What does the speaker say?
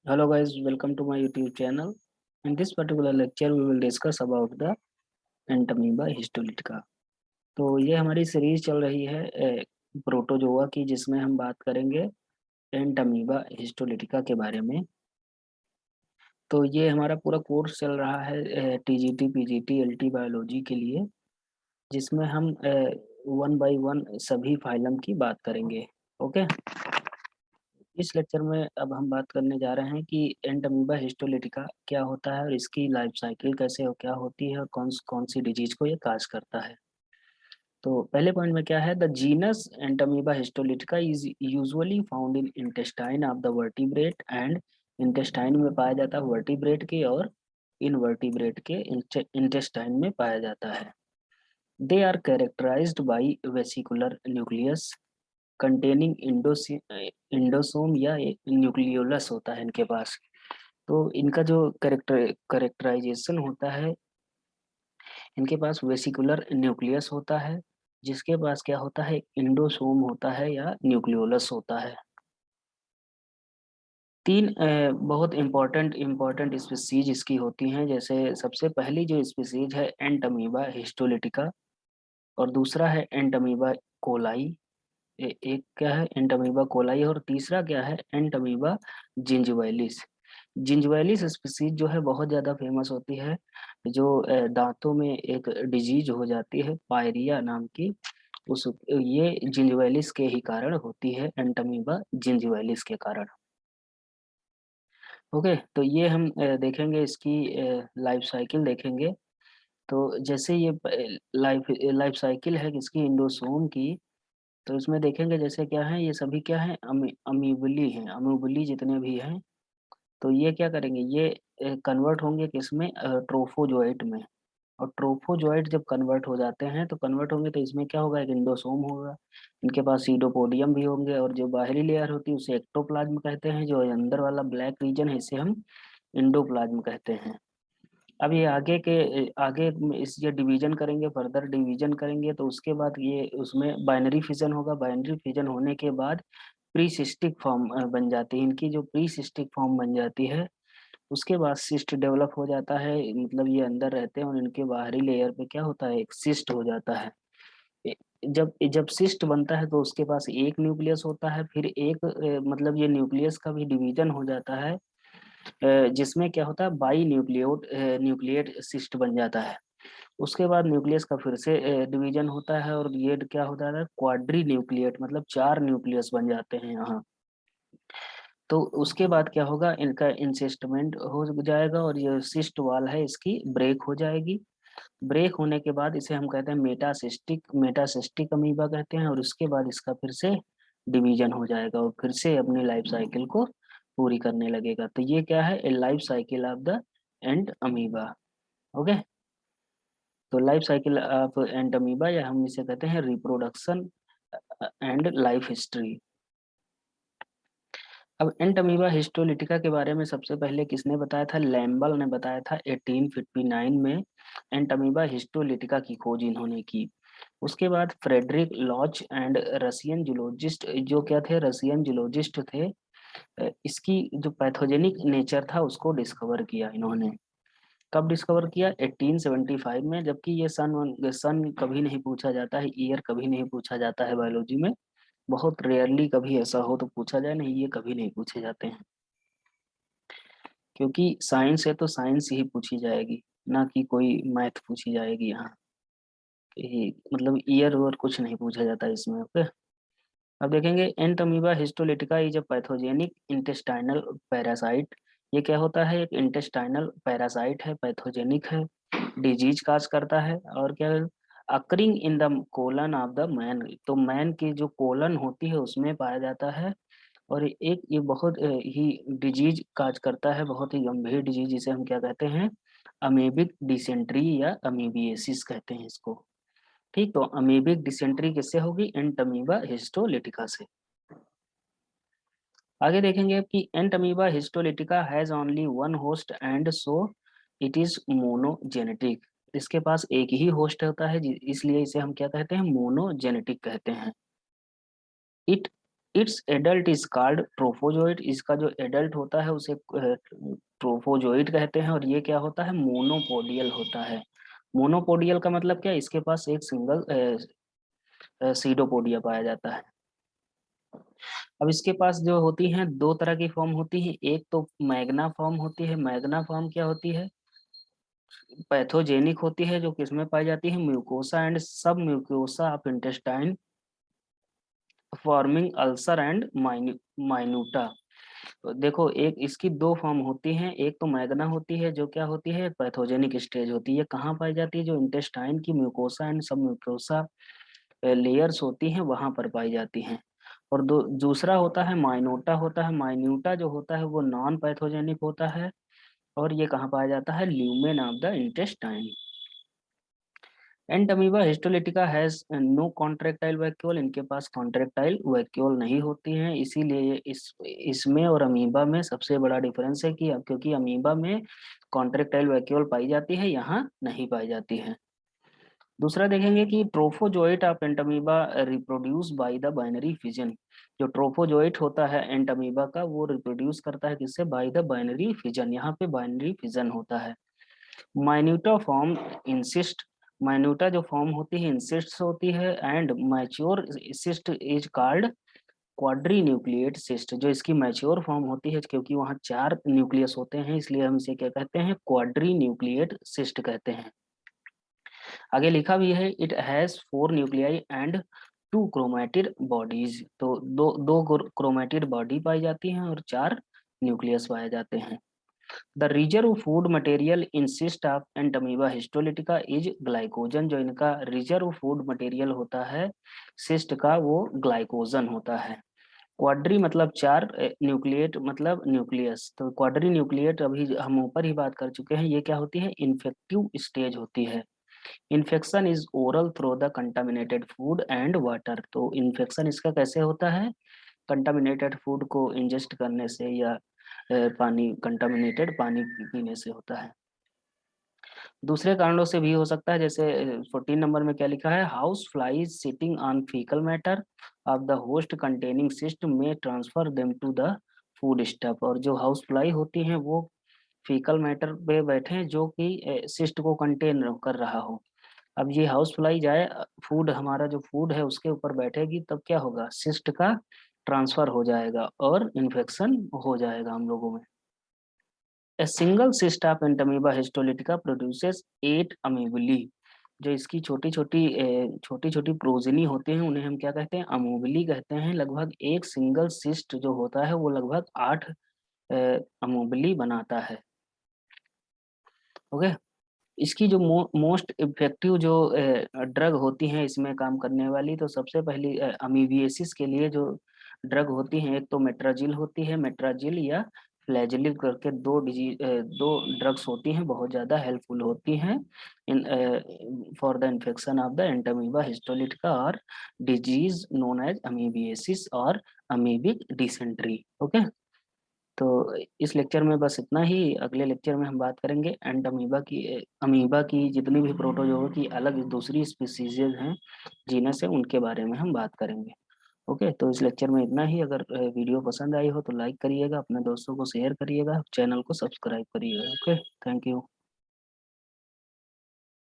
Hello guys, welcome to my YouTube channel. In this particular lecture, we will discuss about the Entamoeba histolytica. तो ये हमारी series चल रही है protozoa की, जिसमें हम बात करेंगे एंटमीबा हिस्टोलिटिका के बारे में। तो ये हमारा पूरा कोर्स चल रहा है टीजीटी पीजीटी एलटी बायोलॉजी के लिए, जिसमें हम वन बाय वन सभी फाइलम की बात करेंगे। ओके। इस लेक्चर में अब हम बात करने जा रहे हैं कि एंटमीबा हिस्टोलिटिका क्या होता है और इसकी लाइफ साइकिल कैसे हो क्या होती है और कौन कौन सी डिजीज को ये काज करता है। तो पहले पॉइंट में क्या है, the genus Entamoeba histolytica is usually found in intestine of the vertebrate and intestine में पाया जाता है वर्टिब्रेट के, और इनवर्टिब्रेट के इंटेस्टाइन में पाया जाता है। They are characterized by vesicular nucleus containing endosome या न्यूक्लियोलस होता है इनके पास। तो इनका जो करेक्टराइजेशन होता है, इनके पास वेसिकुलर न्यूक्लियस होता है, जिसके पास क्या होता है, इंडोसोम होता है या न्यूक्लियोलस होता है। तीन बहुत इम्पोर्टेंट इम्पोर्टेंट स्पीसीज इसकी होती हैं। जैसे सबसे पहली जो स्पीसीज है एंटमीबा हिस्टोलिटिका, और दूसरा है एंटमीबा कोलाई। एक क्या है, एंटमीबा कोलाई, और तीसरा क्या है, एंटमीबा जिंजवाइलिस। जिंजवाइलिस स्पीसीज जो है बहुत ज़्यादा फेमस होती है, जो दांतों में एक डिजीज हो जाती है पायरिया नाम की, उस ये जिंजवाइलिस के ही कारण होती है, एंटमीबा जिंजवाइलिस के कारण। ओके, तो ये हम देखेंगे, इसकी लाइफ साइकिल देखेंगे। तो जैसे ये लाइफ लाइफ साइकिल है किसकी, इंडोसोम की। तो इसमें देखेंगे जैसे क्या है, ये सभी क्या है, अमीबली हैं, अमीबली जितने भी हैं। तो ये क्या करेंगे, ये कन्वर्ट होंगे किसमें, ट्रोफोजोइट में। और ट्रोफोजोइट जब कन्वर्ट हो जाते हैं, तो कन्वर्ट होंगे तो इसमें क्या होगा, एक इंडोसोम होगा। इनके पास सीडोपोडियम भी होंगे, और जो बाहरी लेयर होती है उसे एक्टोप्लाज्म कहते हैं, जो अंदर वाला ब्लैक रीजन है इसे हम इंडोप्लाज्म कहते हैं। अब ये आगे में इस ये डिवीजन करेंगे, फर्दर डिवीजन करेंगे, तो उसके बाद ये उसमें बाइनरी फिजन होगा। बाइनरी फिजन होने के बाद प्रीसिस्टिक फॉर्म बन जाती है, इनकी जो प्रीसिस्टिक फॉर्म बन जाती है, उसके बाद सिस्ट डेवलप हो जाता है। मतलब ये अंदर रहते हैं और इनके बाहरी लेयर पे क्या होता है, एक सिस्ट हो जाता है। ए- जब जब सिस्ट बनता है तो उसके पास एक न्यूक्लियस होता है, फिर एक मतलब ये न्यूक्लियस का भी डिवीजन हो जाता है, जिसमें क्या होता है, बाई न्यूक्लिएट सिस्ट बन जाता है। उसके बाद न्यूक्लियस का फिर से डिवीजन होता है, और ये क्या होता है, क्वाड्री न्यूक्लिएट, मतलब चार न्यूक्लियस बन जाते हैं यहाँ। तो उसके बाद क्या होगा, इनका इंसिस्टमेंट हो जाएगा, और ये सिस्ट वॉल है इसकी ब्रेक हो जाएगी। ब्रेक होने के बाद इसे हम कहते हैं मेटासिस्टिक अमीबा कहते हैं, और उसके बाद इसका फिर से डिवीजन हो जाएगा और फिर से अपनी लाइफ साइकिल को पूरी करने लगेगा। तो ये क्या है, a life cycle of the Entamoeba. Okay. तो life cycle of Entamoeba, या हम इसे कहते हैं रिप्रोडक्शन एंड लाइफ हिस्ट्री। अब एंटमीबा हिस्टोलिटिका के बारे में सबसे पहले किसने बताया था, लैम्बल ने बताया था 1859 में। एंटमीबा हिस्टोलिटिका की खोज इन्होंने की। उसके बाद Frederick Losch and Russian zoologist, जो क्या थे, रशियन जूलॉजिस्ट थे, इसकी जो पैथोजेनिक नेचर था उसको डिस्कवर किया इन्होंने। कब डिस्कवर किया, 1875 में। जबकि ये सन कभी नहीं पूछा जाता है, ईयर कभी नहीं पूछा जाता है बायोलॉजी में। बहुत रेयरली कभी ऐसा हो तो पूछा जाए, नहीं ये कभी नहीं पूछे जाते हैं, क्योंकि साइंस है तो साइंस ही पूछी जाएगी, ना कि कोई मैथ पूछी जाएगी यहाँ। कि मतलब ईयर और कुछ नहीं पूछा जाता इसमें। ओके। अब देखेंगे, Entamoeba histolytica is a pathogenic intestinal parasite. ये क्या होता है, एक इंटेस्टाइनल पैरासाइट है, पैथोजेनिक है, डिजीज काज करता है, और क्या, occurring in the colon of the man. तो मैन की जो कोलन होती है उसमें पाया जाता है। और एक ये बहुत ही डिजीज काज करता है, बहुत ही गंभीर डिजीज, जिसे हम क्या कहते हैं, अमीबिक डिसेंट्री या अमीबिएसिस कहते हैं इसको। ठीक, तो अमीबिक डिसेंट्री किससे होगी, एंटमीबा हिस्टोलिटिका से। आगे देखेंगे अब कि Entamoeba histolytica has only one host and so it is monogenetic. इसके पास एक ही होस्ट होता है, इसलिए इसे हम क्या कहते हैं, मोनोजेनेटिक कहते हैं। It it's adult is called trophozoite. इसका जो एडल्ट होता है उसे ट्रोफोजोइट कहते हैं, और ये क्या होता है, मोनोपोडियल होता है। मोनोपोडियल का मतलब क्या है, इसके पास एक सिंगल सीडोपोडिया पाया जाता है। अब इसके पास जो होती हैं दो तरह की फॉर्म होती है, एक तो मैग्ना फॉर्म होती है। मैग्ना फॉर्म क्या होती है, पैथोजेनिक होती है, जो किसमें पाई जाती है, mucosa and submucosa of intestine, forming ulcer and minuta. तो देखो, एक इसकी दो फॉर्म होती हैं, एक तो मैग्ना होती है जो क्या होती है, पैथोजेनिक स्टेज होती है। ये कहाँ पाई जाती है, जो इंटेस्टाइन की म्यूकोसा एंड सब म्यूकोसा लेयर्स होती हैं वहां पर पाई जाती हैं। और दूसरा होता है माइनोटा होता है। माइन्यूटा जो होता है वो नॉन पैथोजेनिक होता है, और ये कहाँ पाया जाता है, lumen of the intestine. Entamoeba histolytica has no contractile vacuole. इनके पास कॉन्ट्रेक्टाइल वैक्यूल नहीं होती हैं, इसीलिए इसमें और अमीबा में सबसे बड़ा डिफरेंस है कि क्योंकि अमीबा में कॉन्ट्रेक्टाइल वैक्यूल पाई जाती है, यहाँ नहीं पाई जाती है। दूसरा देखेंगे कि trophozoite of Entamoeba reproduce by the binary fission. जो ट्रोफोजोइट होता है एंटमीबा का, वो रिप्रोड्यूस करता है किससे, बाय द बाइनरी फिजन। यहाँ पे बाइनरी फिजन होता है। माइन्यूटा फॉर्म इंसिस्ट। माइन्यूटा जो फॉर्म होती है इंसिस्ट होती है, and mature cyst is called quadri nucleate cyst. जो इसकी मैच्योर फॉर्म होती है, क्योंकि वहाँ 4 न्यूक्लियस होते हैं, इसलिए हम इसे क्या कहते हैं, क्वाड्री न्यूक्लिएट सिस्ट कहते हैं। आगे लिखा भी है, it has 4 nuclei and 2 chromatid bodies. तो दो दो क्रोमेटिड बॉडी पाई जाती हैं और 4 न्यूक्लियस पाए जाते हैं। The reserve food material in cyst of Entamoeba histolytica is glycogen. जो इनका रिजर्व फूड मटेरियल होता है सिस्ट का, वो ग्लाइकोजन होता है। क्वाड्री मतलब 4, न्यूक्लिएट मतलब न्यूक्लियस। तो क्वाड्री न्यूक्लिएट अभी हम ऊपर ही बात कर चुके हैं, ये क्या होती है, इन्फेक्टिव स्टेज होती है। Infection is oral through the contaminated food and water. तो इन्फेक्शन इसका कैसे होता है, कंटामिनेटेड फूड को इंजेस्ट करने से, या पानी कंटामिनेटेड पानी पीने से होता है। दूसरे कारणों से भी हो सकता है, जैसे 14 नंबर में क्या लिखा है, house flies sitting on faecal matter of the host containing cyst में transfer them to the food stuff. और जो हाउस फ्लाई होती हैं वो फीकल मैटर पे बैठे हैं जो कि सिस्ट को कंटेन कर रहा हो। अब ये हाउस फ्लाई जाए, फूड हमारा जो फूड है उसके ऊपर बैठेगी, तब क्या होगा, सिस्ट का ट्रांसफर हो जाएगा और इन्फेक्शन हो जाएगा हम लोगों में। A single cyst of Entamoeba histolytica produces 8 अमीबुली। जो इसकी छोटी छोटी प्रोजिनी होते हैं उन्हें हम क्या कहते हैं, अमोबली कहते हैं। लगभग एक सिंगल सिस्ट जो होता है वो लगभग 8 अमोबली बनाता है। ओके। इसकी जो मोस्ट इफेक्टिव जो ड्रग होती हैं इसमें काम करने वाली, तो सबसे पहली अमीबिएसिस के लिए जो ड्रग होती हैं, एक तो मेट्राजिल होती है, मेट्राजिल या फ्लैजिलिन करके दो ड्रग्स होती हैं, बहुत ज़्यादा हेल्पफुल होती हैं in for the infection of the Entamoeba histolytica और डिजीज नोन एज अमीबिएसिस और अमीबिक डिसेंट्री। ओके। तो इस लेक्चर में बस इतना ही। अगले लेक्चर में हम बात करेंगे एंड अमीबा की जितनी भी प्रोटोजोआ की अलग दूसरी स्पीसीज हैं जीनस है, उनके बारे में हम बात करेंगे। ओके, तो इस लेक्चर में इतना ही। अगर वीडियो पसंद आई हो तो लाइक करिएगा, अपने दोस्तों को शेयर करिएगा, चैनल को सब्सक्राइब करिएगा। Okay, thank you.